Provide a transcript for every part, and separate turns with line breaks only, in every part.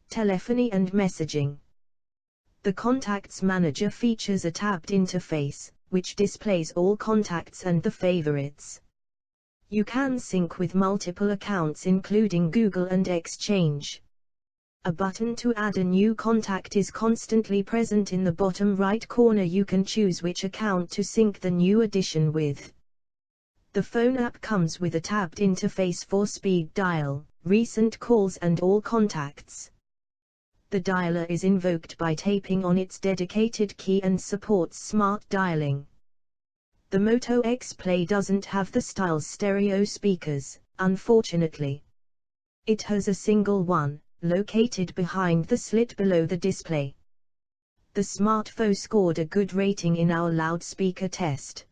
telephony and messaging. The Contacts Manager features a tabbed interface, which displays all contacts and the favorites. You can sync with multiple accounts including Google and Exchange. A button to add a new contact is constantly present in the bottom right corner. You can choose which account to sync the new addition with. The phone app comes with a tabbed interface for speed dial, recent calls and all contacts. The dialer is invoked by tapping on its dedicated key and supports smart dialing. The Moto X Play doesn't have the style's stereo speakers, unfortunately. It has a single one, located behind the slit below the display. The smartphone scored a good rating in our loudspeaker test.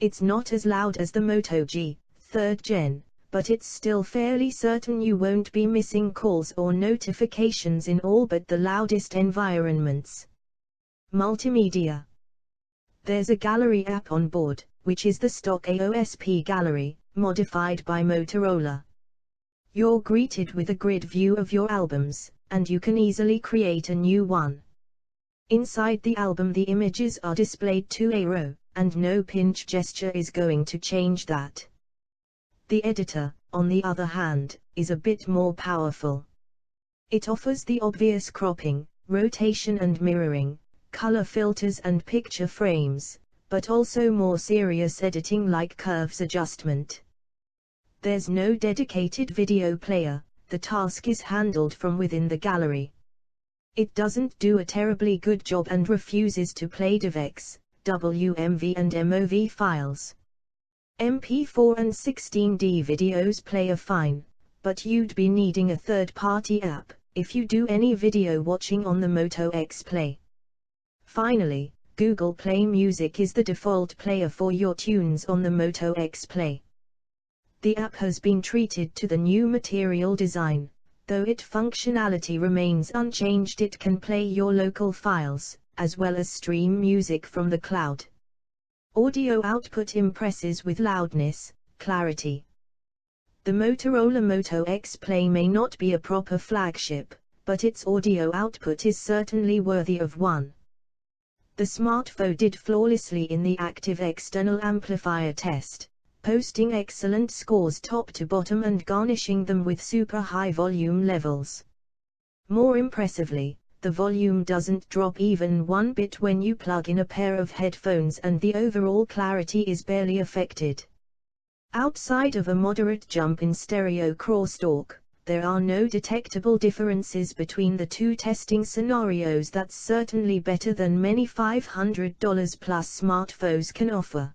It's not as loud as the Moto G, 3rd gen, but it's still fairly certain you won't be missing calls or notifications in all but the loudest environments. Multimedia. There's a gallery app on board, which is the stock AOSP gallery, modified by Motorola. You're greeted with a grid view of your albums, and you can easily create a new one. Inside the album the images are displayed to a row, and no pinch gesture is going to change that. The editor, on the other hand, is a bit more powerful. It offers the obvious cropping, rotation and mirroring, color filters and picture frames, but also more serious editing like curves adjustment. There's no dedicated video player, the task is handled from within the gallery. It doesn't do a terribly good job and refuses to play DivX, WMV and MOV files. MP4 and 16D videos play fine, but you'd be needing a third-party app if you do any video watching on the Moto X Play. Finally, Google Play Music is the default player for your tunes on the Moto X Play. The app has been treated to the new material design, though its functionality remains unchanged. It can play your local files, as well as stream music from the cloud. Audio output impresses with loudness, clarity. The Motorola Moto X Play may not be a proper flagship, but its audio output is certainly worthy of one. The smartphone did flawlessly in the active external amplifier test, posting excellent scores top to bottom and garnishing them with super high volume levels. More impressively, the volume doesn't drop even one bit when you plug in a pair of headphones and the overall clarity is barely affected. Outside of a moderate jump in stereo crosstalk, there are no detectable differences between the two testing scenarios. That's certainly better than many $500+ smartphones can offer.